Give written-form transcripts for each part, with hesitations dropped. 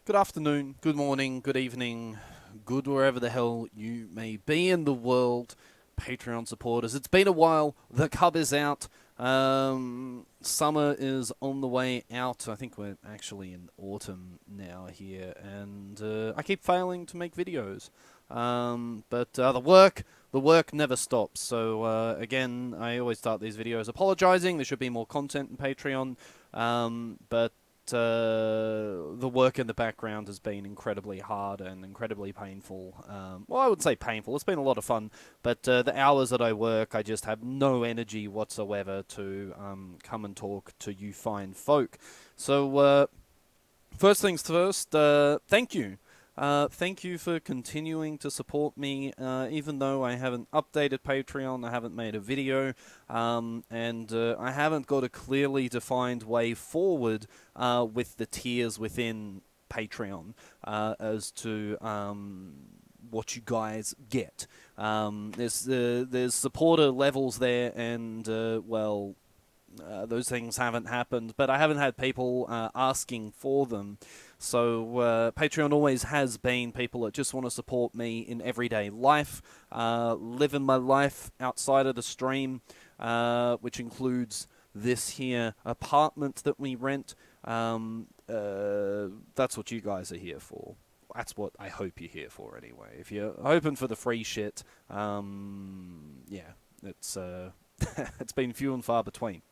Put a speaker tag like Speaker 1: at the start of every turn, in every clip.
Speaker 1: good afternoon, good morning, good evening, good wherever the hell you may be in the world, Patreon supporters. It's been a while. The Cub is out. Summer is on the way out. I think we're actually in autumn now here, and I keep failing to make videos. But the work never stops. So again, I always start these videos apologizing. There should be more content in Patreon, but the work in the background has been incredibly hard and incredibly painful. Well, I would say painful. It's been a lot of fun, but the hours that I work, I just have no energy whatsoever to come and talk to you fine folk. So, first things first, thank you. Thank you for continuing to support me, even though I haven't updated Patreon, I haven't made a video, and I haven't got a clearly defined way forward with the tiers within Patreon as to what you guys get. There's supporter levels there, and those things haven't happened, but I haven't had people asking for them. So Patreon always has been people that just want to support me in everyday life, living my life outside of the stream, which includes this here apartment that we rent. That's what you guys are here for. That's what I hope you're here for anyway. If you're hoping for the free shit, yeah, it's it's been few and far between.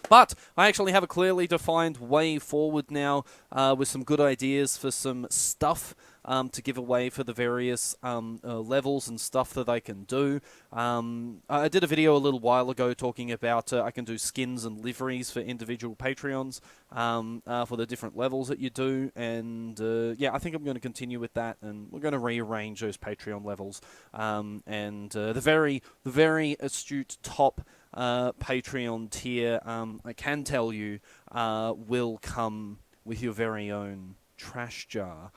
Speaker 1: But I actually have a clearly defined way forward now with some good ideas for some stuff to give away for the various levels and stuff that I can do. I did a video a little while ago talking about I can do skins and liveries for individual Patreons for the different levels that you do. And yeah, I think I'm going to continue with that, and we're going to rearrange those Patreon levels. And the very astute top Patreon tier, I can tell you, will come with your very own trash jar,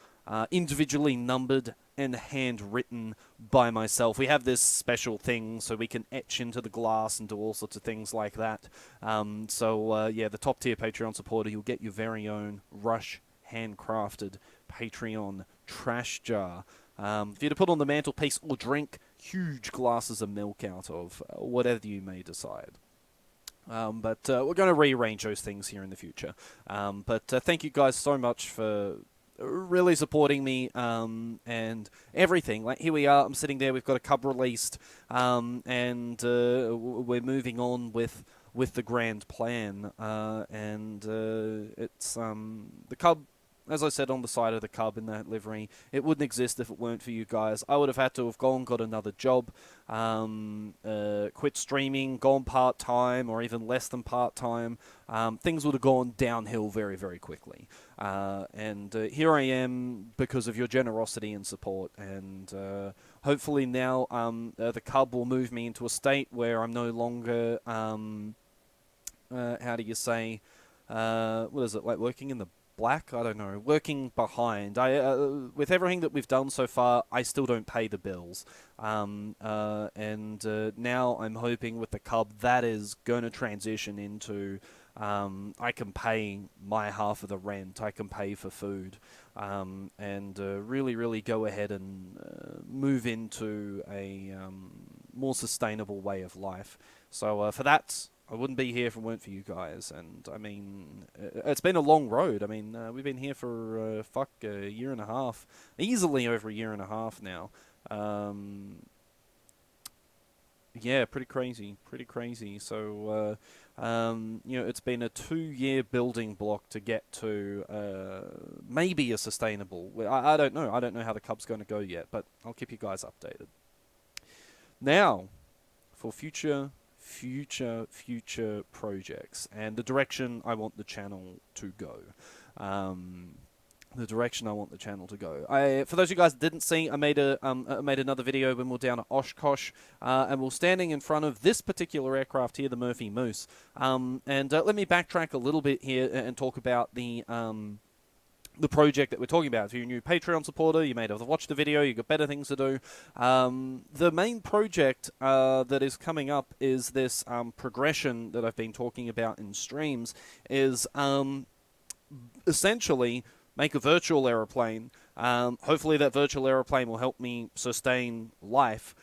Speaker 1: individually numbered and handwritten by myself. We have this special thing so we can etch into the glass and do all sorts of things like that. Yeah, the top tier Patreon supporter, you'll get your very own Rush handcrafted Patreon trash jar. For you to put on the mantelpiece or drink huge glasses of milk out of, whatever you may decide. But we're going to rearrange those things here in the future. But thank you guys so much for really supporting me and everything. Like, here we are, I'm sitting there, we've got a Cub released, and we're moving on with the grand plan. It's the Cub. As I said on the side of the Cub in that livery, it wouldn't exist if it weren't for you guys. I would have had to have got another job, quit streaming, gone part-time, or even less than part-time. Things would have gone downhill very, very quickly. And here I am because of your generosity and support. And hopefully now the Cub will move me into a state where I'm no longer, how do you say, what is it, like working in the black? I don't know. Working behind. With everything that we've done so far, I still don't pay the bills. Now I'm hoping with the Cub that is going to transition into I can pay my half of the rent. I can pay for food, and really, really go ahead and move into a more sustainable way of life. So for that, I wouldn't be here if it weren't for you guys. And I mean, it's been a long road. I mean, we've been here for a year and a half, easily over a year and a half now. Yeah, pretty crazy. So, it's been a 2-year building block to get to maybe a sustainable. I don't know. I don't know how the Cub's going to go yet, but I'll keep you guys updated. Now, for future projects and the direction I want the channel to go. For those of you guys that didn't see, I made another video when we were down at Oshkosh, and we're standing in front of this particular aircraft here, the Murphy Moose. Let me backtrack a little bit here and talk about the project that we're talking about. If you're a new Patreon supporter, you may have watched the video, you've got better things to do. The main project that is coming up is this progression that I've been talking about in streams, is essentially make a virtual aeroplane. Hopefully that virtual aeroplane will help me sustain life.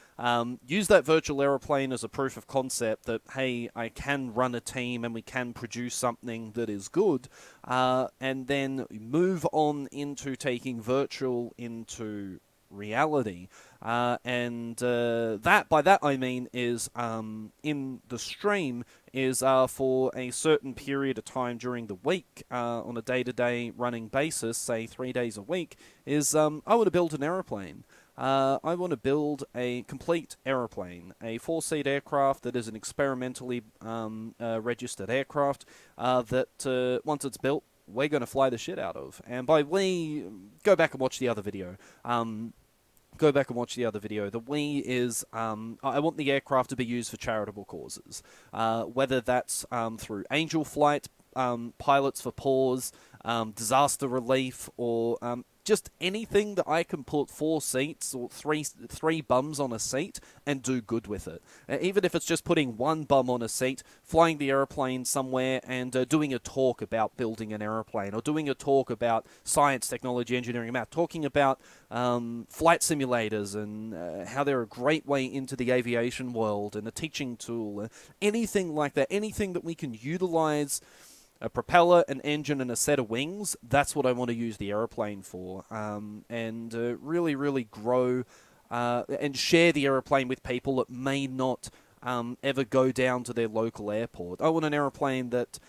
Speaker 1: Use that virtual aeroplane as a proof of concept that, hey, I can run a team and we can produce something that is good, and then move on into taking virtual into reality. By that I mean is in the stream is for a certain period of time during the week on a day-to-day running basis, say 3 days a week, is I want to build an aeroplane. I want to build a complete aeroplane, a 4-seat aircraft that is an experimentally registered aircraft that once it's built, we're going to fly the shit out of. And by we, go back and watch the other video. Go back and watch the other video. The we is, I want the aircraft to be used for charitable causes. Whether that's through Angel Flight, Pilots for Paws, disaster relief, or just anything that I can put 4 seats or three bums on a seat and do good with it. Even if it's just putting 1 bum on a seat, flying the aeroplane somewhere and doing a talk about building an aeroplane, or doing a talk about science, technology, engineering, math, talking about flight simulators and how they're a great way into the aviation world and a teaching tool, anything like that, anything that we can utilize a propeller, an engine, and a set of wings. That's what I want to use the aeroplane for, and really, really grow and share the aeroplane with people that may not ever go down to their local airport. I want an aeroplane that,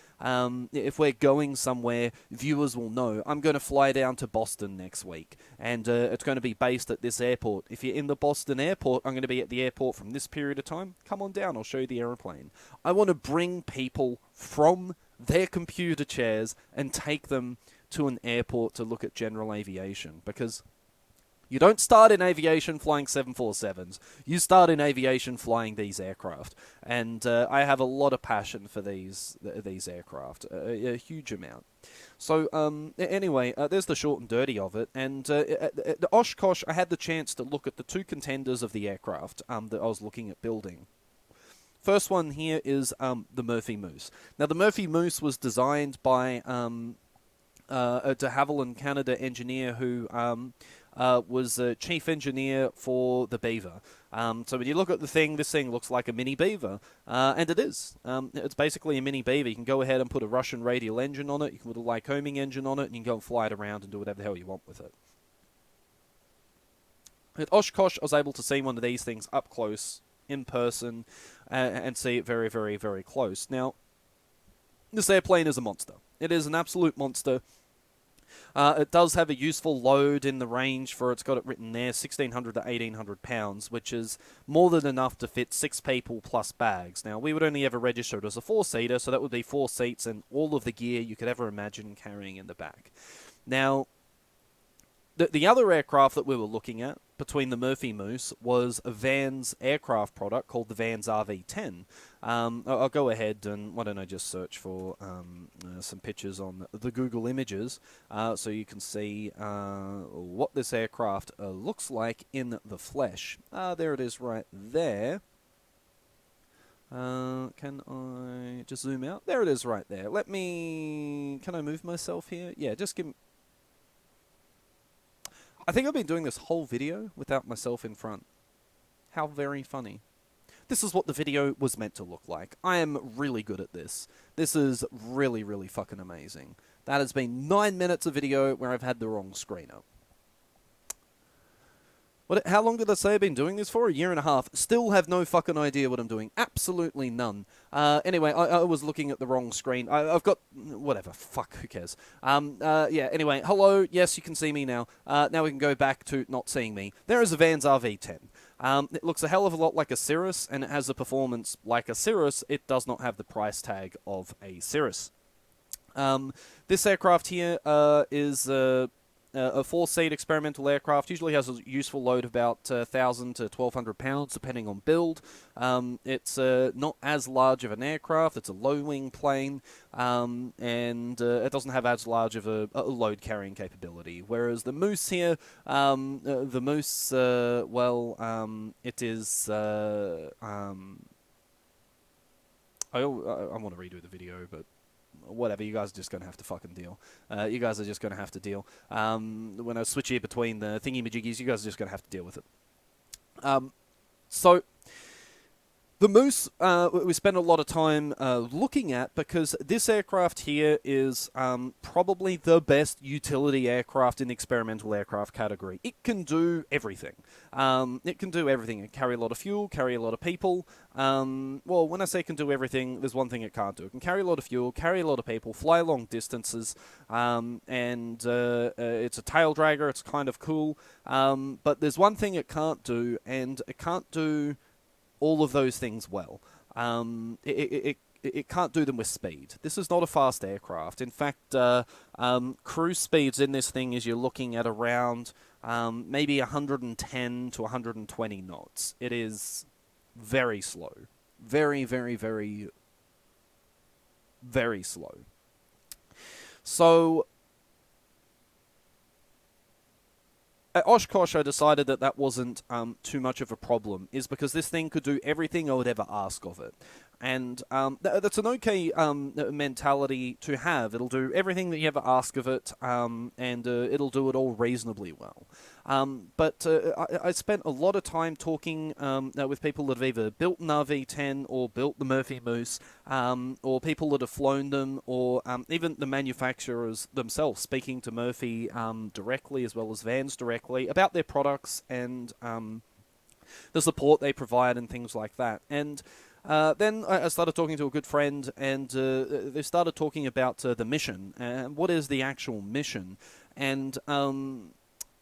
Speaker 1: if we're going somewhere, viewers will know. I'm going to fly down to Boston next week, and it's going to be based at this airport. If you're in the Boston airport, I'm going to be at the airport from this period of time. Come on down, I'll show you the aeroplane. I want to bring people from their computer chairs and take them to an airport to look at general aviation, because you don't start in aviation flying 747s. You start in aviation flying these aircraft, and I have a lot of passion for these aircraft, a huge amount. So anyway, there's the short and dirty of it. And at the Oshkosh, I had the chance to look at the 2 contenders of the aircraft that I was looking at building. First one here is the Murphy Moose. Now, the Murphy Moose was designed by a de Havilland, Canada engineer who was a chief engineer for the Beaver. So when you look at the thing, this thing looks like a mini Beaver, and it is. It's basically a mini Beaver. You can go ahead and put a Russian radial engine on it, you can put a Lycoming engine on it, and you can go and fly it around and do whatever the hell you want with it. At Oshkosh, I was able to see one of these things up close, in person, and see it very, very, very close. Now, this airplane is a monster. It is an absolute monster. It does have a useful load in the range for, it's got it written there, 1,600 to 1,800 pounds, which is more than enough to fit 6 people plus bags. Now, we would only ever register it as a 4-seater, so that would be 4 seats and all of the gear you could ever imagine carrying in the back. Now, the other aircraft that we were looking at between the Murphy Moose was a Vans aircraft product called the Vans RV-10. I'll go ahead and why don't I just search for some pictures on the Google Images so you can see what this aircraft looks like in the flesh. There it is right there. Can I just zoom out? There it is right there. Can I move myself here? Yeah, just give me... I think I've been doing this whole video without myself in front. How very funny. This is what the video was meant to look like. I am really good at this. This is really, really fucking amazing. That has been 9 minutes of video where I've had the wrong screen up. How long did I say I've been doing this for? 1.5 years. Still have no fucking idea what I'm doing. Absolutely none. Anyway, I was looking at the wrong screen. I've got... Whatever. Fuck, who cares? Yeah, anyway. Hello. Yes, you can see me now. Now we can go back to not seeing me. There is a Vans RV-10. It looks a hell of a lot like a Cirrus, and it has a performance like a Cirrus. It does not have the price tag of a Cirrus. This aircraft here is... a 4-seat experimental aircraft, usually has a useful load of about 1,000 to 1,200 pounds, depending on build. It's not as large of an aircraft. It's a low-wing plane, and it doesn't have as large of a load-carrying capability. Whereas the Moose here, it is... I want to redo the video, but whatever, you guys are just going to have to fucking deal. You guys are just going to have to deal. When I switch here between the thingy-majiggies, you guys are just going to have to deal with it. So, the Moose, we spent a lot of time looking at, because this aircraft here is probably the best utility aircraft in the experimental aircraft category. It can do everything. It can do everything. It can carry a lot of fuel, carry a lot of people. Well, when I say it can do everything, there's one thing it can't do. It can carry a lot of fuel, carry a lot of people, fly long distances, and it's a tail dragger. It's kind of cool. But there's one thing it can't do, and it can't do all of those things well. It can't do them with speed. This is not a fast aircraft. In fact, cruise speeds in this thing is you're looking at around maybe 110 to 120 knots. It is very slow. Very, very, very, very slow. So at Oshkosh, I decided that that wasn't too much of a problem, is because this thing could do everything I would ever ask of it. And that's an okay mentality to have. It'll do everything that you ever ask of it, and it'll do it all reasonably well. But I spent a lot of time talking with people that have either built an RV-10 or built the Murphy Moose, or people that have flown them, or even the manufacturers themselves, speaking to Murphy directly as well as Vans directly about their products and the support they provide and things like that. And then I started talking to a good friend, and they started talking about the mission, and what is the actual mission. And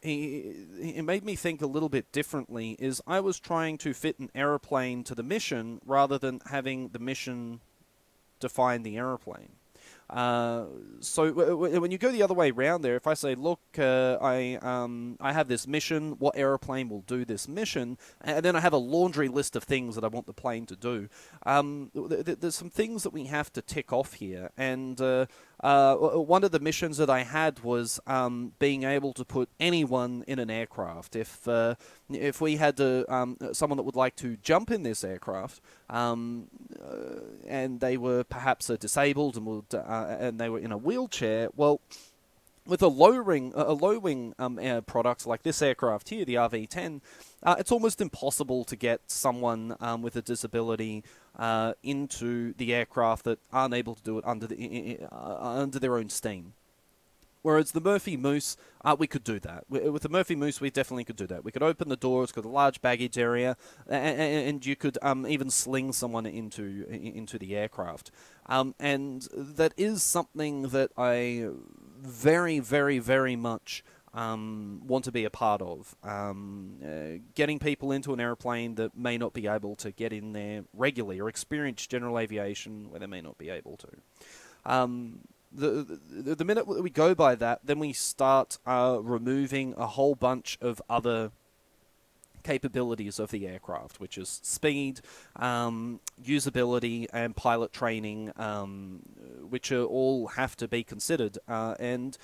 Speaker 1: it made me think a little bit differently, is I was trying to fit an aeroplane to the mission rather than having the mission define the aeroplane. So when you go the other way around there, if I say, look, I have this mission, what airplane will do this mission, and then I have a laundry list of things that I want the plane to do, there's some things that we have to tick off here, and one of the missions that I had was being able to put anyone in an aircraft. If we had someone that would like to jump in this aircraft, and they were perhaps disabled and they were in a wheelchair, well, with a low wing product like this aircraft here, the RV-10, it's almost impossible to get someone with a disability into the aircraft that aren't able to do it under their own steam. Whereas the Murphy Moose, we could do that. With the Murphy Moose, we definitely could do that. We could open the door, it's got a large baggage area, and you could even sling someone into the aircraft. And that is something that I very, very, very much want to be a part of. Getting people into an airplane that may not be able to get in there regularly, or experience general aviation where they may not be able to. The minute we go by that, then we start removing a whole bunch of other capabilities of the aircraft, which is speed, usability, and pilot training, which all have to be considered. And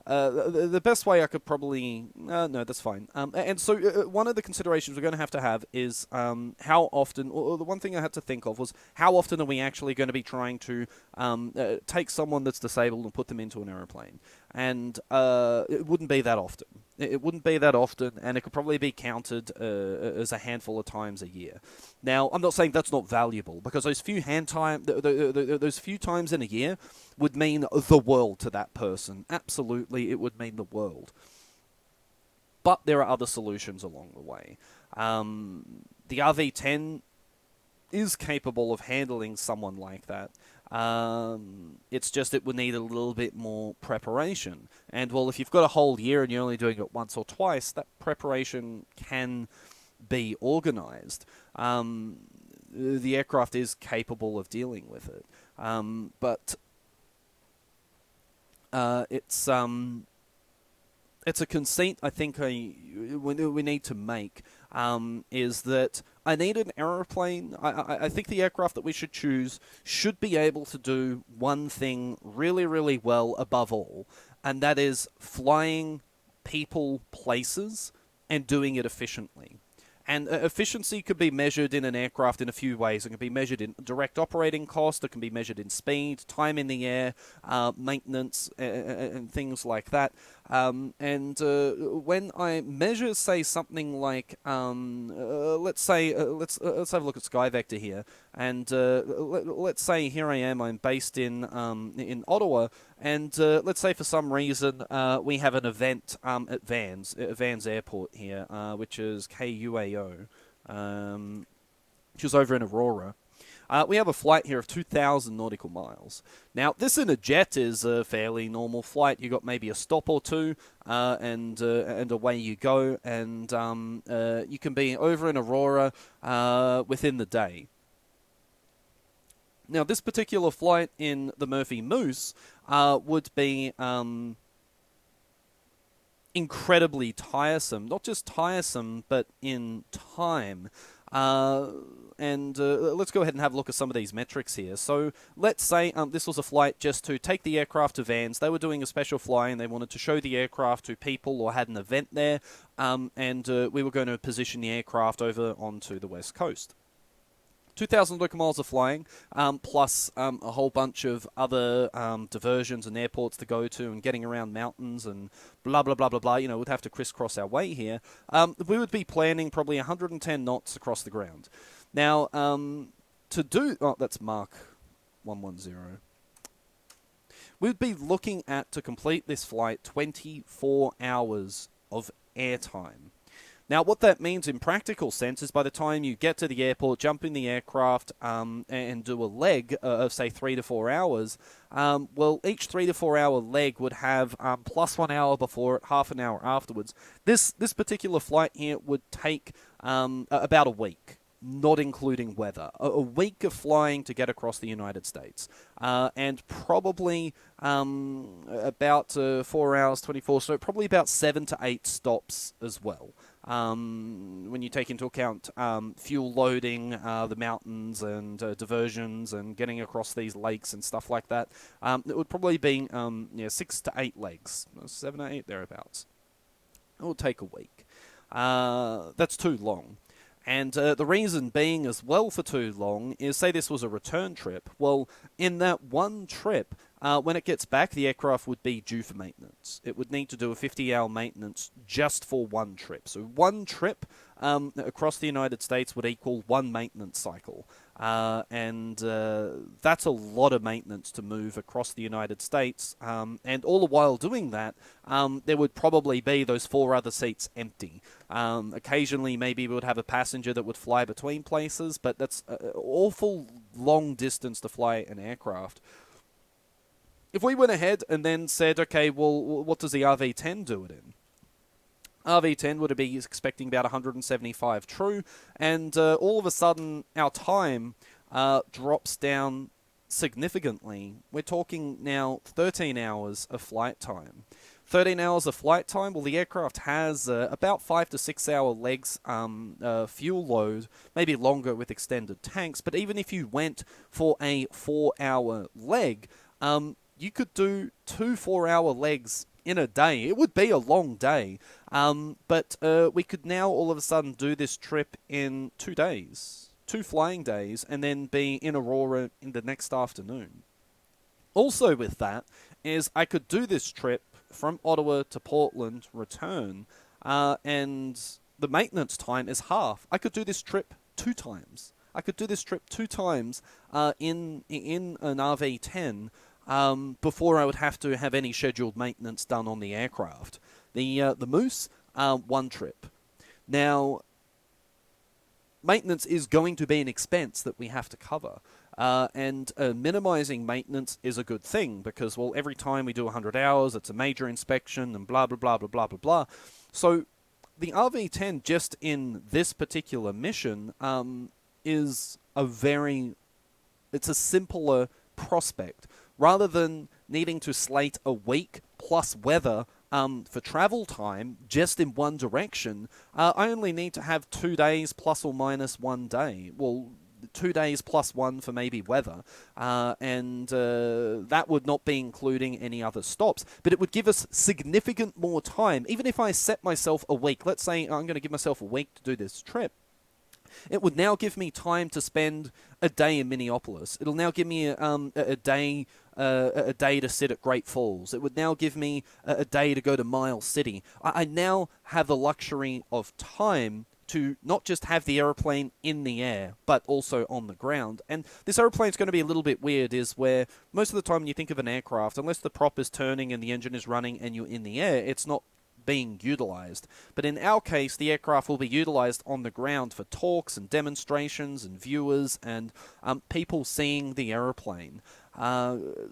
Speaker 1: the best way I could probably... no, that's fine. And so one of the considerations we're going to have is how often... Or the one thing I had to think of was how often are we actually going to be trying to take someone that's disabled and put them into an aeroplane. And it wouldn't be that often. It wouldn't be that often, and it could probably be counted as a handful of times a year. Now, I'm not saying that's not valuable, because those few those few times in a year would mean the world to that person. Absolutely, it would mean the world. But there are other solutions along the way. The RV-10 is capable of handling someone like that. It's just it would need a little bit more preparation. And, well, if you've got a whole year and you're only doing it once or twice, that preparation can be organized. The aircraft is capable of dealing with it. But it's a conceit I think we need to make, is that I need an aeroplane. I think the aircraft that we should choose should be able to do one thing really, really well above all, and that is flying people places and doing it efficiently. And efficiency could be measured in an aircraft in a few ways. It can be measured in direct operating cost, it can be measured in speed, time in the air, maintenance, and things like that. When I measure, say, something like, let's have a look at SkyVector here, and let's say here I am, I'm based in Ottawa, and let's say for some reason we have an event at Vans Airport here, which is KUAO, which is over in Aurora. We have a flight here of 2,000 nautical miles. Now, this in a jet is a fairly normal flight. You got maybe a stop or two, and away you go. And you can be over in Aurora within the day. Now, this particular flight in the Murphy Moose would be incredibly tiresome. Not just tiresome, but in time. Let's go ahead and have a look at some of these metrics here. So let's say this was a flight just to take the aircraft to Vans. They were doing a special flying. They wanted to show the aircraft to people or had an event there. We were going to position the aircraft over onto the west coast. 2,000 nautical miles of flying, plus a whole bunch of other diversions and airports to go to and getting around mountains and blah, blah, blah, blah, blah. You know, we'd have to crisscross our way here. We would be planning probably 110 knots across the ground. Now, to do... Oh, that's Mark 110. We'd be looking at, to complete this flight, 24 hours of airtime. Now, what that means in practical sense is by the time you get to the airport, jump in the aircraft, and do a leg of, say, 3 to 4 hours, each 3 to 4 hour leg would have plus 1 hour before it, half an hour afterwards. This particular flight here would take about a week, not including weather. A week of flying to get across the United States. And probably about 4 hours, 24, so probably about 7 to 8 stops as well. When you take into account fuel loading, the mountains and diversions and getting across these lakes and stuff like that, it would probably be 6 to 8 legs, 7 or 8 thereabouts. It would take a week. That's too long. And the reason being as well for too long is, say this was a return trip. Well, in that one trip, when it gets back, the aircraft would be due for maintenance. It would need to do a 50-hour maintenance just for one trip. So one trip across the United States would equal one maintenance cycle. That's a lot of maintenance to move across the United States. And all the while doing that, there would probably be those 4 other seats empty. Occasionally, maybe we would have a passenger that would fly between places, but that's an awful long distance to fly an aircraft. If we went ahead and then said, okay, well, what does the RV-10 do it in? RV-10 would be expecting about 175 true, and all of a sudden our time drops down significantly. We're talking now 13 hours of flight time. 13 hours of flight time, well, the aircraft has about 5 to 6 hour legs fuel load, maybe longer with extended tanks, but even if you went for a 4-hour leg, you could do 2 4-hour legs in a day. It would be a long day, but we could now all of a sudden do this trip in 2 days, 2 flying days, and then be in Aurora in the next afternoon. Also with that is I could do this trip from Ottawa to Portland, return, and the maintenance time is half. I could do this trip 2 times. I could do this trip 2 times in an RV-10 before I would have to have any scheduled maintenance done on the aircraft. The Moose, 1 trip. Now, maintenance is going to be an expense that we have to cover. And minimizing maintenance is a good thing because, well, every time we do 100 hours, it's a major inspection and blah, blah, blah, blah, blah, blah, blah. So the RV-10 just in this particular mission is it's a simpler prospect. Rather than needing to slate a week plus weather for travel time just in one direction, I only need to have 2 days plus or minus 1 day. Well, 2 days plus 1 for maybe weather, and that would not be including any other stops. But it would give us significant more time. Even if I set myself a week, let's say I'm going to give myself a week to do this trip, it would now give me time to spend a day in Minneapolis. It'll now give me a day to sit at Great Falls. It would now give me a day to go to Miles City. I now have the luxury of time to not just have the aeroplane in the air, but also on the ground. And this aeroplane's going to be a little bit weird, is where most of the time when you think of an aircraft, unless the prop is turning and the engine is running and you're in the air, it's not being utilized. But in our case, the aircraft will be utilized on the ground for talks and demonstrations and viewers and people seeing the aeroplane.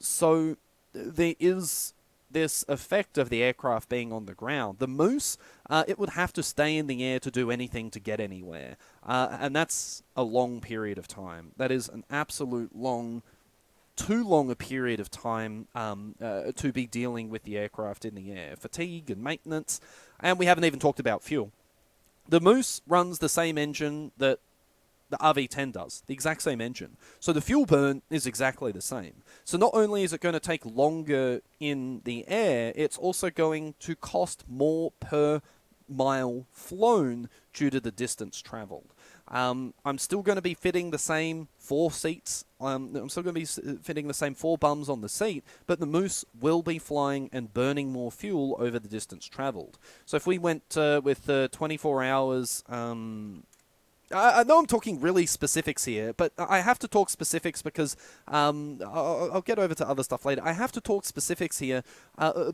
Speaker 1: So there is this effect of the aircraft being on the ground. The Moose, it would have to stay in the air to do anything to get anywhere. And that's a long period of time. That is an absolute too long a period of time to be dealing with the aircraft in the air. Fatigue and maintenance, and we haven't even talked about fuel. The Moose runs the same engine that the RV-10 does, the exact same engine. So the fuel burn is exactly the same. So not only is it going to take longer in the air, it's also going to cost more per mile flown due to the distance traveled. I'm still going to be fitting the same 4 seats. I'm still going to be fitting the same 4 bums on the seat, but the Moose will be flying and burning more fuel over the distance traveled. So if we went with 24 hours... I know I'm talking really specifics here, but I have to talk specifics because I'll get over to other stuff later. I have to talk specifics here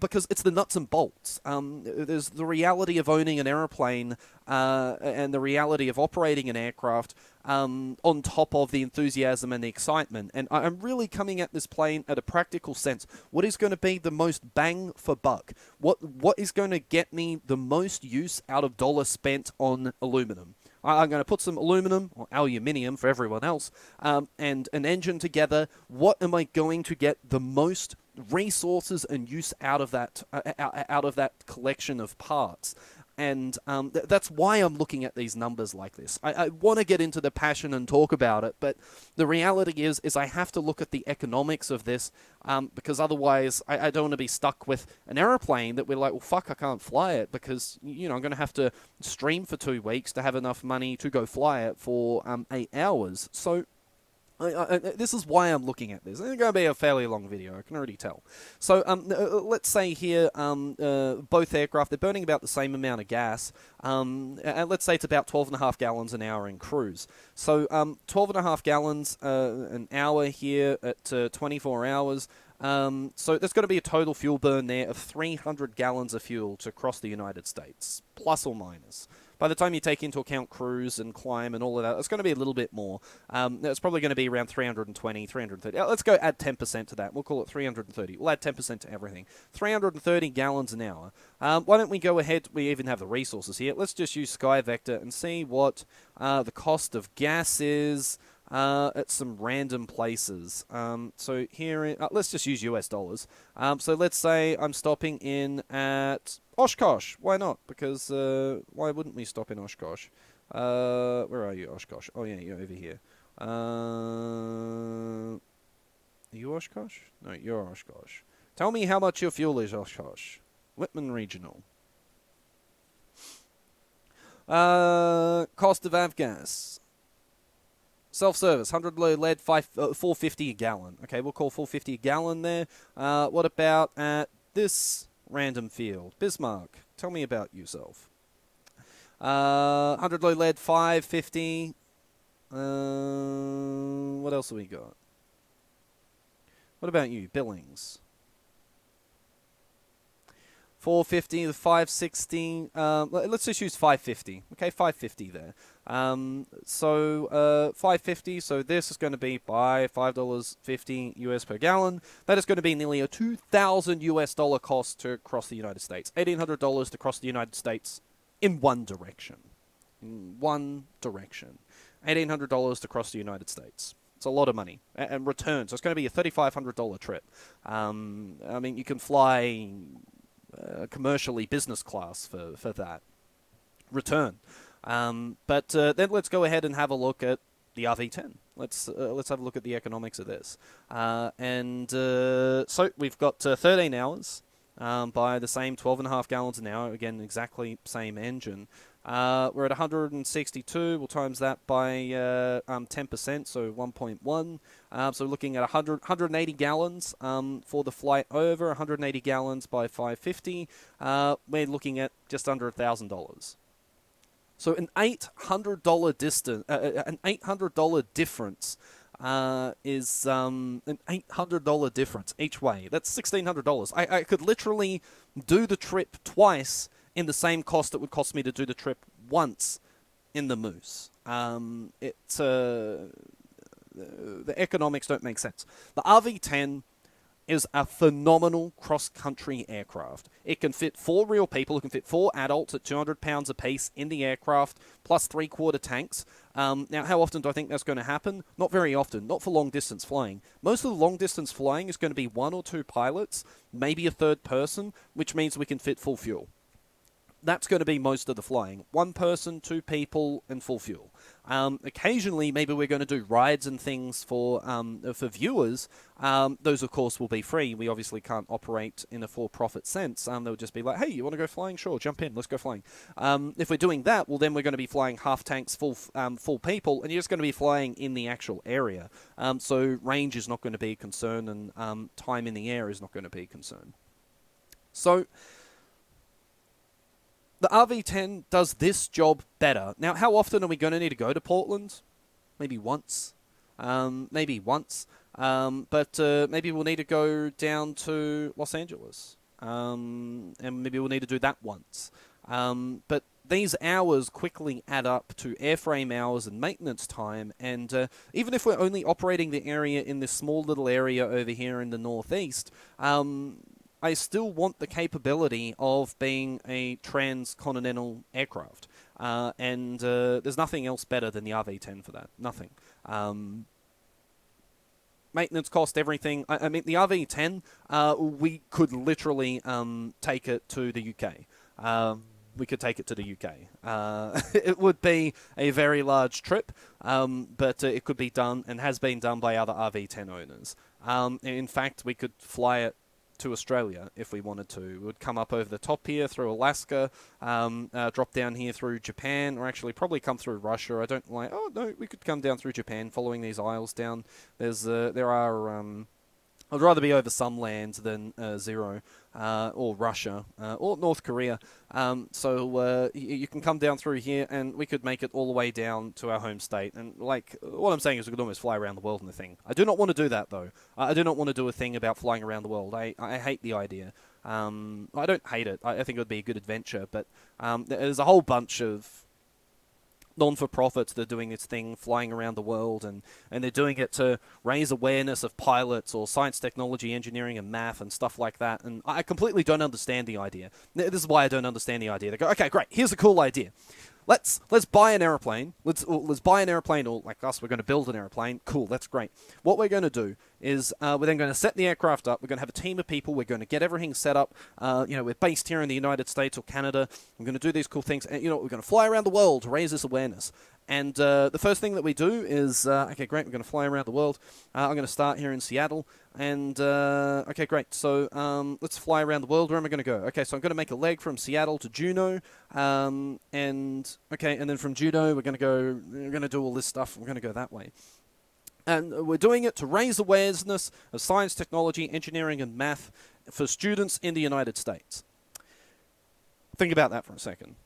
Speaker 1: because it's the nuts and bolts. There's the reality of owning an airplane and the reality of operating an aircraft on top of the enthusiasm and the excitement. And I'm really coming at this plane at a practical sense. What is going to be the most bang for buck? What is going to get me the most use out of dollar spent on aluminum? I'm going to put some aluminum, or aluminium for everyone else, and an engine together. What am I going to get the most resources and use out of that collection of parts? And that's why I'm looking at these numbers like this. I want to get into the passion and talk about it, but the reality is I have to look at the economics of this, because otherwise I don't want to be stuck with an aeroplane that we're like, well, fuck, I can't fly it because, I'm going to have to stream for 2 weeks to have enough money to go fly it for 8 hours. So this is why I'm looking at this. It's going to be a fairly long video, I can already tell. So let's say here both aircraft, they're burning about the same amount of gas. And let's say it's about 12.5 gallons an hour in cruise. So 12.5 gallons an hour here at 24 hours. So there's got to be a total fuel burn there of 300 gallons of fuel to cross the United States, plus or minus. By the time you take into account cruise and climb and all of that, it's going to be a little bit more. It's probably going to be around 320, 330. Let's go add 10% to that. We'll call it 330. We'll add 10% to everything. 330 gallons an hour. Why don't we go ahead? We even have the resources here. Let's just use SkyVector and see what the cost of gas is at some random places. So here, let's just use US dollars. So let's say I'm stopping in at Oshkosh. Why not? Because why wouldn't we stop in Oshkosh? Where are you, Oshkosh? Oh yeah, you're over here. Are you Oshkosh? No, you're Oshkosh. Tell me how much your fuel is, Oshkosh. Whitman Regional. Cost of avgas. Self-service, 100 low lead, 450 a gallon. Okay, we'll call 450 a gallon there. What about at this random field? Bismarck, tell me about yourself. 100 low lead, 550. What else have we got? What about you? Billings. 450 to 560. Let's just use 550. Okay, 550 there. So 550. So this is going to be by $5.50 US per gallon. That is going to be nearly a $2,000 US cost to cross the United States. $1,800 to cross the United States in one direction. In one direction. $1,800 to cross the United States. It's a lot of money. And return. So it's going to be a $3,500 trip. I mean, you can fly commercially business class for that return. But then let's go ahead and have a look at the RV10. Let's have a look at the economics of this. So we've got 13 hours by the same 12.5 gallons an hour. Again, exactly same engine. We're at 162. We'll times that by 10%, so 1.1. So we're looking at 180 gallons for the flight over. 180 gallons by 550. We're looking at just under $1,000. So an $800 difference is an $800 difference each way. That's $1,600. I could literally do the trip twice in the same cost it would cost me to do the trip once in the Moose. The economics don't make sense. The RV-10 is a phenomenal cross-country aircraft. It can fit 4 real people. It can fit 4 adults at 200 pounds apiece in the aircraft, plus 3/4 tanks. Now, how often do I think that's going to happen? Not very often. Not for long-distance flying. Most of the long-distance flying is going to be 1 or 2 pilots, maybe a third person, which means we can fit full fuel. That's going to be most of the flying. 1 person, 2 people, and full fuel. Occasionally, maybe we're going to do rides and things for viewers. Those, of course, will be free. We obviously can't operate in a for-profit sense. They'll just be like, hey, you want to go flying? Sure, jump in. Let's go flying. If we're doing that, well, then we're going to be flying half tanks, full people, and you're just going to be flying in the actual area. So range is not going to be a concern, and time in the air is not going to be a concern. So the RV-10 does this job better. Now, how often are we going to need to go to Portland? Maybe once. But maybe we'll need to go down to Los Angeles. And maybe we'll need to do that once. But these hours quickly add up to airframe hours and maintenance time. And even if we're only operating the area in this small little area over here in the northeast, I still want the capability of being a transcontinental aircraft. And there's nothing else better than the RV-10 for that. Nothing. Maintenance cost, everything. I mean, the RV-10, we could literally take it to the UK. We could take it to the UK. It would be a very large trip, but it could be done and has been done by other RV-10 owners. In fact, we could fly it to Australia if we wanted to. We would come up over the top here through Alaska, drop down here through Japan, or actually probably come through Russia. I don't like. Oh no, we could come down through Japan, following these isles down. There are. I'd rather be over some land than zero, or Russia, or North Korea. So you can come down through here, and we could make it all the way down to our home state. And like, what I'm saying is we could almost fly around the world in the thing. I do not want to do that, though. I do not want to do a thing about flying around the world. I hate the idea. I don't hate it. I think it would be a good adventure, but there's a whole bunch of non-for-profits that are doing this thing, flying around the world, and they're doing it to raise awareness of pilots or science, technology, engineering, and math and stuff like that. And I completely don't understand the idea. This is why I don't understand the idea. They go, okay, great, here's a cool idea. Let's buy an airplane. Let's buy an airplane, or like us, we're going to build an airplane. Cool, that's great. What we're going to do is we're then going to set the aircraft up. We're going to have a team of people. We're going to get everything set up. We're based here in the United States or Canada. We're going to do these cool things. And, we're going to fly around the world to raise this awareness. And the first thing that we do is, okay, great, we're going to fly around the world. I'm going to start here in Seattle. And, okay, great. So let's fly around the world. Where am I going to go? Okay, so I'm going to make a leg from Seattle to Juneau. And then from Juneau, we're going to do all this stuff. We're going to go that way. And we're doing it to raise awareness of science, technology, engineering, and math for students in the United States. Think about that for a second.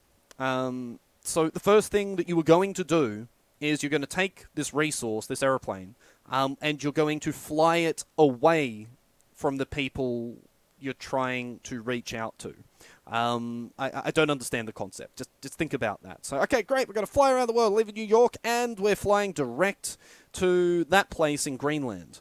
Speaker 1: So the first thing that you were going to do is you're going to take this resource, this airplane, and you're going to fly it away from the people you're trying to reach out to. I don't understand the concept. Just think about that. So, okay, great. We're going to fly around the world, live in New York, and we're flying direct to that place in Greenland.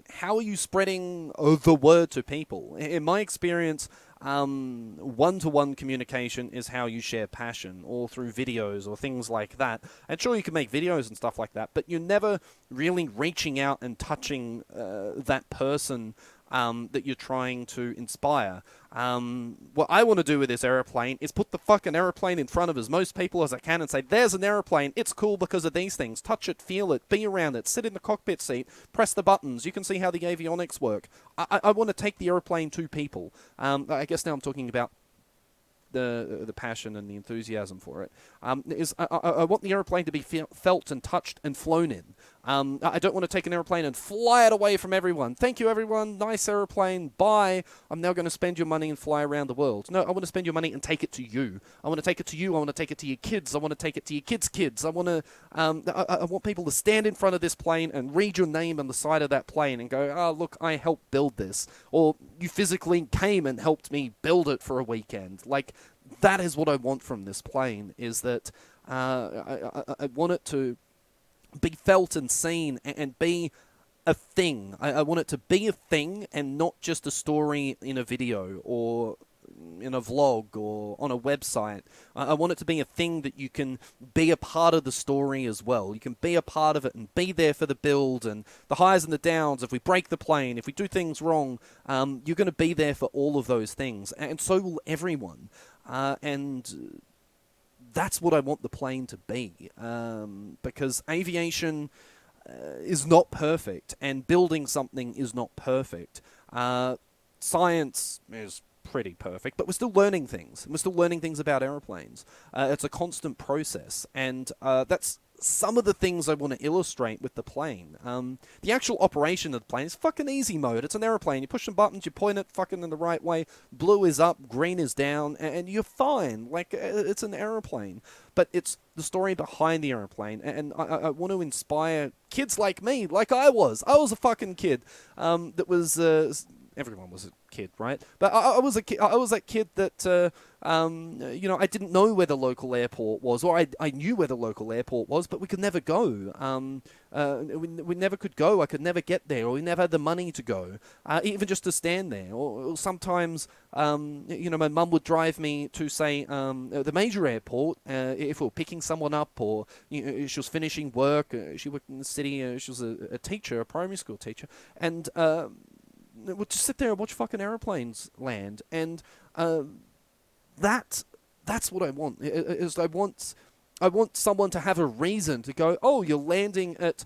Speaker 1: How are you spreading the word to people? In my experience, one-to-one communication is how you share passion, or through videos or things like that. And sure, you can make videos and stuff like that, but you're never really reaching out and touching that person that you're trying to inspire. What I want to do with this aeroplane is put the fucking aeroplane in front of as most people as I can and say, there's an aeroplane, it's cool because of these things. Touch it, feel it, be around it, sit in the cockpit seat, press the buttons, you can see how the avionics work. I want to take the aeroplane to people. I guess now I'm talking about the passion and the enthusiasm for it. I want the aeroplane to be felt and touched and flown in. I don't want to take an aeroplane and fly it away from everyone. Thank you, everyone. Nice aeroplane. Bye. I'm now going to spend your money and fly around the world. No, I want to spend your money and take it to you. I want to take it to you. I want to take it to your kids. I want to take it to your kids' kids. I want to. I want people to stand in front of this plane and read your name on the side of that plane and go, "Oh, look, I helped build this," or "You physically came and helped me build it for a weekend." Like, that is what I want from this plane. Is that I want it to be felt and seen and be a thing. I want it to be a thing and not just a story in a video or in a vlog or on a website. I want it to be a thing that you can be a part of the story as well. You can be a part of it and be there for the build and the highs and the downs. If we break the plane, if we do things wrong, you're going to be there for all of those things. And so will everyone. And that's what I want the plane to be, because aviation is not perfect, and building something is not perfect. Science is pretty perfect, but we're still learning things. We're still learning things about aeroplanes. It's a constant process, and that's some of the things I want to illustrate with the plane. The actual operation of the plane is fucking easy mode. It's an aeroplane. You push some buttons, you point it fucking in the right way. Blue is up, green is down, and you're fine. Like, it's an aeroplane. But it's the story behind the aeroplane, and I want to inspire kids like me, like I was. I was a fucking kid that was... everyone was a kid, right? But I was a kid. I was that kid that I didn't know where the local airport was, or I knew where the local airport was, but we could never go. We never could go. I could never get there, or we never had the money to go, even just to stand there. Or sometimes, my mum would drive me to, say, the major airport if we were picking someone up, or she was finishing work. She worked in the city. She was a teacher, a primary school teacher, and we'll just sit there and watch fucking aeroplanes land, and that's what I want. I want someone to have a reason to go, oh, you're landing at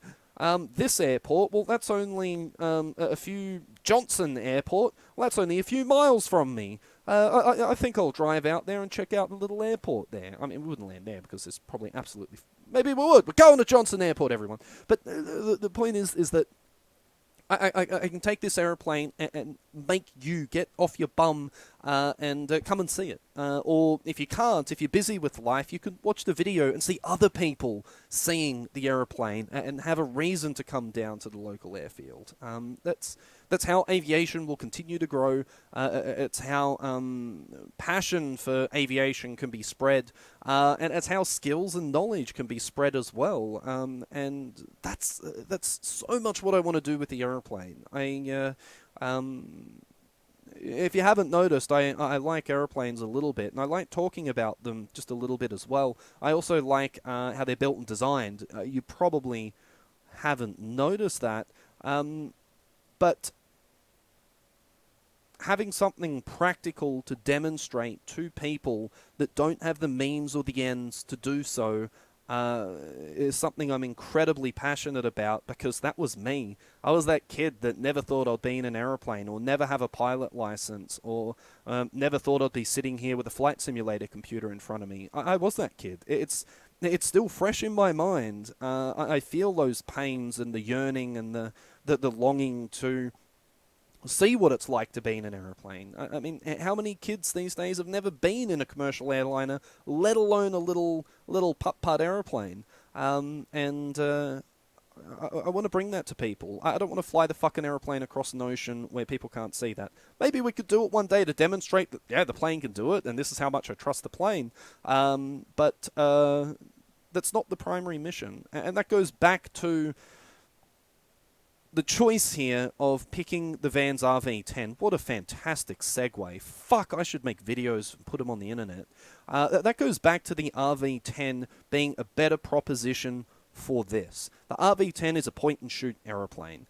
Speaker 1: this airport. Well, that's only a few Johnson Airport. Well, that's only a few miles from me. I think I'll drive out there and check out the little airport there. I mean, we wouldn't land there because it's probably absolutely... Maybe we would. We're going to Johnson Airport, everyone. But the point is that I can take this aeroplane and make you get off your bum and come and see it. Or if you can't, if you're busy with life, you can watch the video and see other people seeing the aeroplane and have a reason to come down to the local airfield. That's how aviation will continue to grow. It's how passion for aviation can be spread. And it's how skills and knowledge can be spread as well. And that's so much what I want to do with the aeroplane. If you haven't noticed, I like airplanes a little bit, and I like talking about them just a little bit as well. I also like how they're built and designed. You probably haven't noticed that, but having something practical to demonstrate to people that don't have the means or the ends to do so is something I'm incredibly passionate about, because that was me. I was that kid that never thought I'd be in an aeroplane, or never have a pilot license, or never thought I'd be sitting here with a flight simulator computer in front of me. I was that kid. It's still fresh in my mind. I feel those pains and the yearning and the longing to see what it's like to be in an aeroplane. I mean, how many kids these days have never been in a commercial airliner, let alone a little putt-putt aeroplane? I want to bring that to people. I don't want to fly the fucking aeroplane across an ocean where people can't see that. Maybe we could do it one day to demonstrate that, yeah, the plane can do it, and this is how much I trust the plane. But that's not the primary mission. And that goes back to the choice here of picking the Vans RV10. What a fantastic segue. Fuck, I should make videos and put them on the internet. That goes back to the RV10 being a better proposition for this. The RV-10 is a point-and-shoot aeroplane.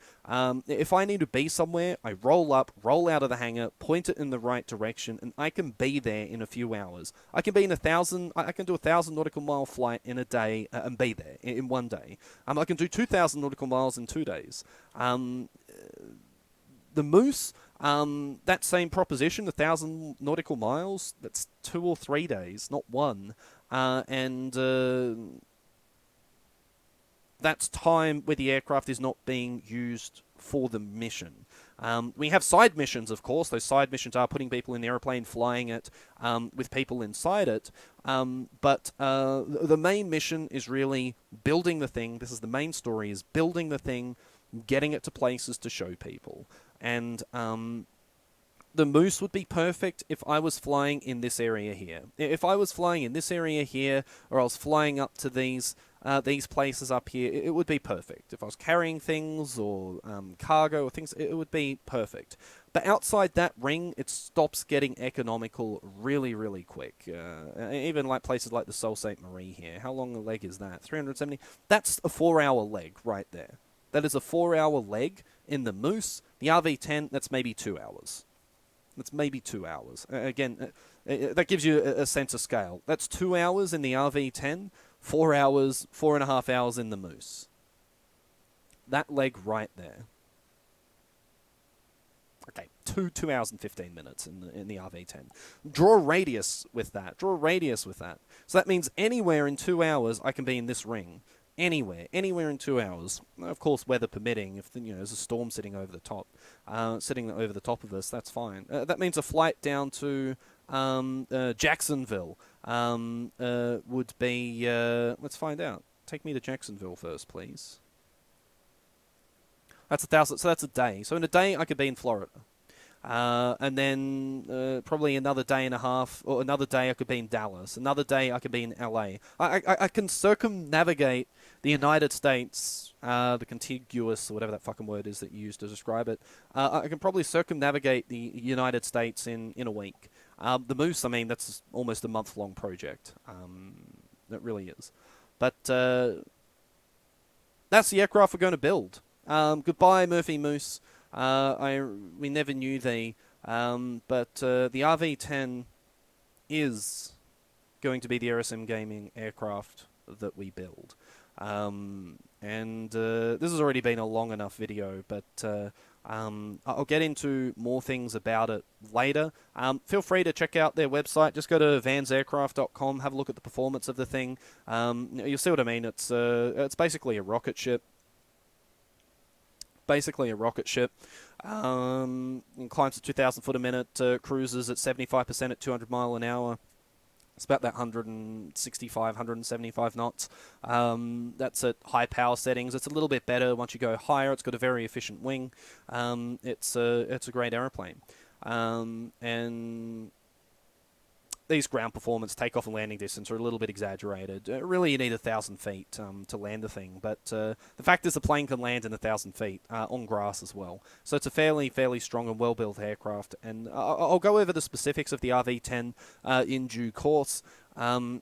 Speaker 1: If I need to be somewhere, I roll up, roll out of the hangar, point it in the right direction, and I can be there in a few hours. I can be in I can do 1,000 nautical mile flight in a day and be there in one day. I can do 2,000 nautical miles in 2 days. The Moose, that same proposition, 1,000 nautical miles, that's 2 or 3 days, not one. That's time where the aircraft is not being used for the mission. We have side missions, of course. Those side missions are putting people in the airplane, flying it with people inside it. But the main mission is really building the thing. This is the main story, is building the thing, getting it to places to show people. And the Moose would be perfect if I was flying in this area here. If I was flying in this area here, or I was flying up to these places up here, it would be perfect. If I was carrying things or cargo or things, it would be perfect. But outside that ring, it stops getting economical really, really quick. Even like places like the Sault Ste. Marie here. How long a leg is that? 370? That's a 4-hour leg right there. That is a 4-hour leg in the Moose. The RV-10, that's maybe 2 hours. That's maybe 2 hours. Again, that gives you a sense of scale. That's 2 hours in the RV-10, 4 hours, 4.5 hours in the Moose. That leg right there. Okay, 2 hours and 15 minutes in the RV-10. Draw a radius with that. So that means anywhere in 2 hours I can be in this ring. Anywhere in 2 hours. Of course, weather permitting. If there's a storm sitting over the top of us, that's fine. That means a flight down to Jacksonville would be. Let's find out. Take me to Jacksonville first, please. That's 1,000. So that's a day. So in a day, I could be in Florida. And then probably another day and a half, or another day I could be in Dallas. Another day I could be in LA. I can circumnavigate the United States, the contiguous, or whatever that fucking word is that you use to describe it. I can probably circumnavigate the United States in a week. The Moose, I mean, that's almost a month-long project. It really is. But that's the aircraft we're going to build. Goodbye, Murphy Moose. We never knew thee, but the RV-10 is going to be the RSM Gaming aircraft that we build. This has already been a long enough video, but I'll get into more things about it later. Feel free to check out their website. Just go to vansaircraft.com, have a look at the performance of the thing. You'll see what I mean. It's basically a rocket ship. It climbs to 2,000 foot a minute, cruises at 75% at 200 mile an hour. It's about that 165, 175 knots. That's at high power settings. It's a little bit better once you go higher. It's got a very efficient wing. It's a great aeroplane. And these ground performance, takeoff and landing distance are a little bit exaggerated. Really, you need 1,000 feet to land the thing. But the fact is the plane can land in 1,000 feet on grass as well. So it's a fairly strong and well-built aircraft. And I'll go over the specifics of the RV-10 in due course. We'll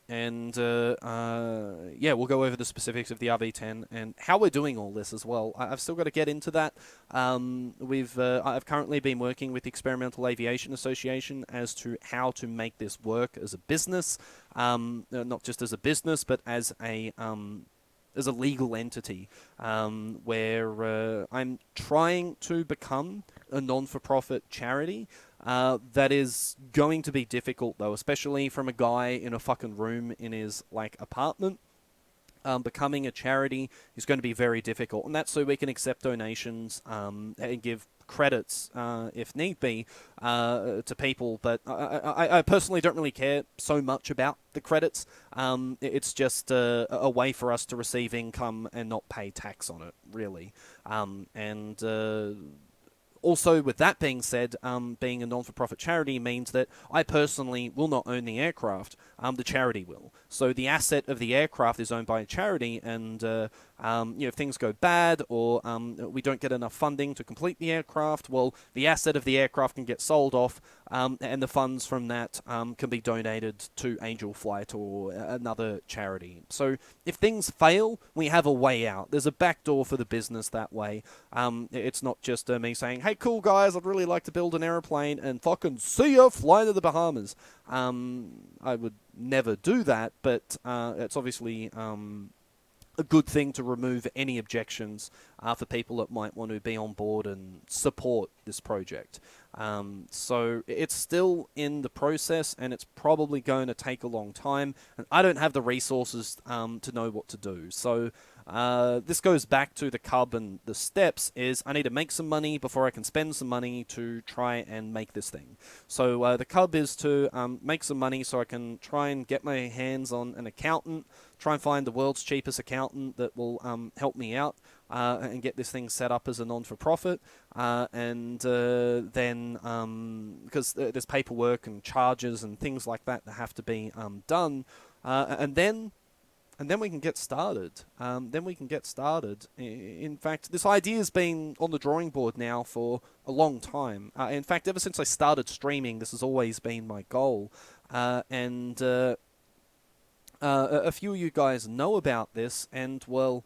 Speaker 1: go over the specifics of the RV-10 and how we're doing all this as well. I've still got to get into that. I've currently been working with the Experimental Aviation Association as to how to make this work as a business, not just as a business, but as a legal entity, where I'm trying to become a non-for-profit charity. That is going to be difficult, though, especially from a guy in a fucking room in his, apartment. Becoming a charity is going to be very difficult, and that's so we can accept donations and give credits, if need be, to people. But I personally don't really care so much about the credits. It's just a way for us to receive income and not pay tax on it, really. Also, with that being said, being a non-for-profit charity means that I personally will not own the aircraft. The charity will. So the asset of the aircraft is owned by a charity, and If things go bad or we don't get enough funding to complete the aircraft, well, the asset of the aircraft can get sold off, and the funds from that can be donated to Angel Flight or another charity. So if things fail, we have a way out. There's a back door for the business that way. It's not just me saying, hey, cool guys, I'd really like to build an aeroplane and fucking see ya fly to the Bahamas. I would never do that, but it's obviously a good thing to remove any objections for people that might want to be on board and support this project. So it's still in the process, and it's probably going to take a long time, and I don't have the resources to know what to do. So this goes back to the Cub and the steps is I need to make some money before I can spend some money to try and make this thing. So the Cub is to make some money so I can try and get my hands on an accountant, try and find the world's cheapest accountant that will help me out and get this thing set up as a non-for-profit. And then, because there's paperwork and charges and things like that have to be done, and then we can get started. In fact, this idea has been on the drawing board now for a long time. In fact, ever since I started streaming, this has always been my goal. And a few of you guys know about this, and well,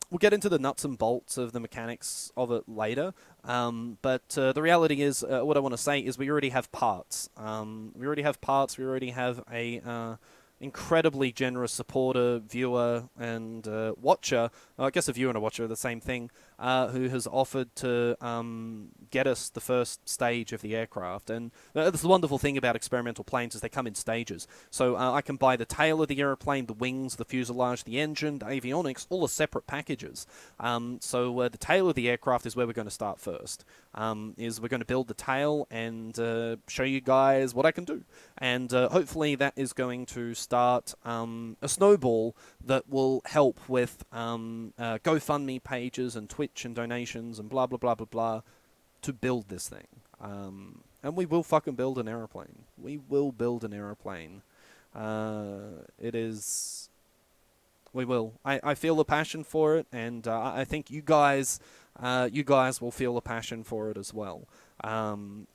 Speaker 1: we'll get into the nuts and bolts of the mechanics of it later. But the reality is, what I want to say is we already have parts. We already have a incredibly generous supporter, viewer, and watcher. I guess a viewer and a watcher are the same thing. Who has offered to get us the first stage of the aircraft. And that's the wonderful thing about experimental planes is they come in stages. So I can buy the tail of the airplane, the wings, the fuselage, the engine, the avionics, all as separate packages. So the tail of the aircraft is where we're going to start first. Is we're going to build the tail and show you guys what I can do. And hopefully that is going to start a snowball that will help with GoFundMe pages and Twitch and donations and blah, blah, blah, blah, blah, to build this thing. And we will fucking build an aeroplane. We will build an aeroplane. We will. I feel the passion for it, and I think you guys will feel the passion for it as well. And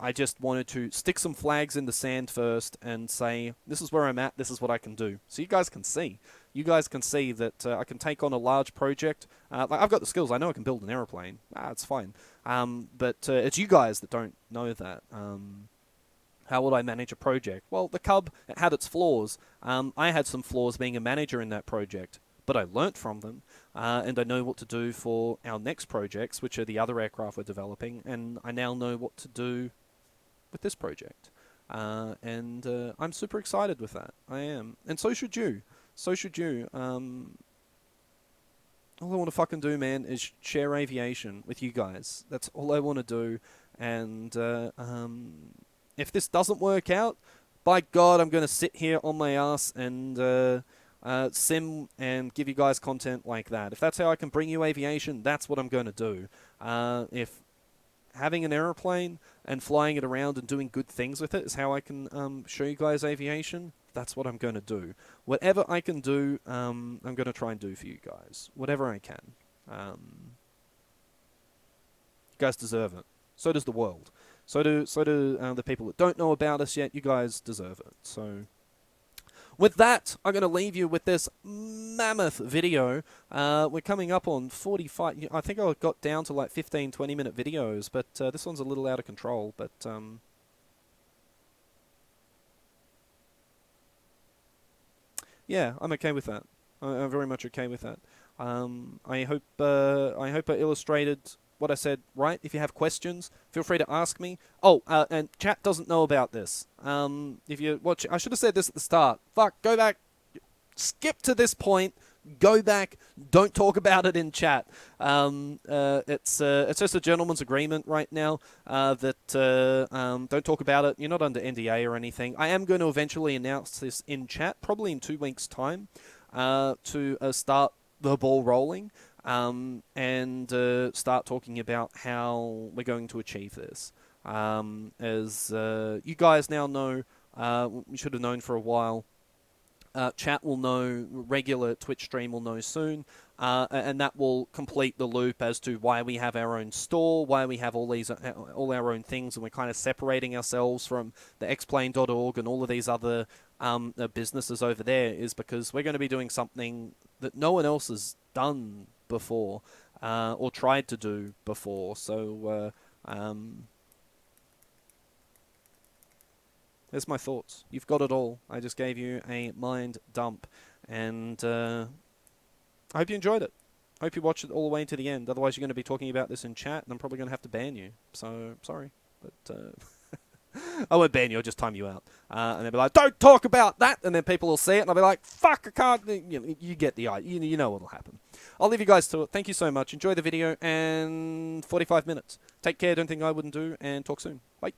Speaker 1: I just wanted to stick some flags in the sand first and say, this is where I'm at, this is what I can do. So you guys can see. You guys can see that I can take on a large project. Like I've got the skills. I know I can build an aeroplane. It's fine. But it's you guys that don't know that. How would I manage a project? Well, the Cub had its flaws. I had some flaws being a manager in that project, but I learnt from them, and I know what to do for our next projects, which are the other aircraft we're developing, and I now know what to do with this project. And I'm super excited with that. I am. And so should you. So should you. All I want to fucking do, man, is share aviation with you guys. That's all I want to do. And if this doesn't work out, by God, I'm going to sit here on my ass and sim and give you guys content like that. If that's how I can bring you aviation, that's what I'm going to do. If having an aeroplane and flying it around and doing good things with it is how I can show you guys aviation, that's what I'm going to do. Whatever I can do, I'm going to try and do for you guys. Whatever I can. You guys deserve it. So does the world. So do the people that don't know about us yet. You guys deserve it. So with that, I'm going to leave you with this mammoth video. We're coming up on 45. I think I got down to like 15, 20-minute videos, but this one's a little out of control. But yeah, I'm okay with that. I'm very much okay with that. I hope I illustrated what I said right. If you have questions, feel free to ask me. Oh, and chat doesn't know about this. If you watch, I should have said this at the start. Fuck, go back, skip to this point, go back, don't talk about it in chat. It's just a gentleman's agreement right now that don't talk about it. You're not under NDA or anything. I am going to eventually announce this in chat, probably in 2 weeks' time, to start the ball rolling. And start talking about how we're going to achieve this. As you guys now know, you should have known for a while, Chat will know, regular Twitch stream will know soon, and that will complete the loop as to why we have our own store, why we have all our own things, and we're kind of separating ourselves from the xplane.org and all of these other businesses over there, is because we're going to be doing something that no one else has done before, or tried to do before. So there's my thoughts. You've got it all. I just gave you a mind dump, and I hope you enjoyed it. I hope you watched it all the way to the end. Otherwise, you're going to be talking about this in chat, and I'm probably going to have to ban you. So, sorry. But I won't ban you, I'll just time you out. And they'll be like, don't talk about that! And then people will see it, and I'll be like, fuck, I can't... You get the idea. You know what'll happen. I'll leave you guys to it. Thank you so much. Enjoy the video, and 45 minutes. Take care, don't think I wouldn't do, and talk soon. Bye.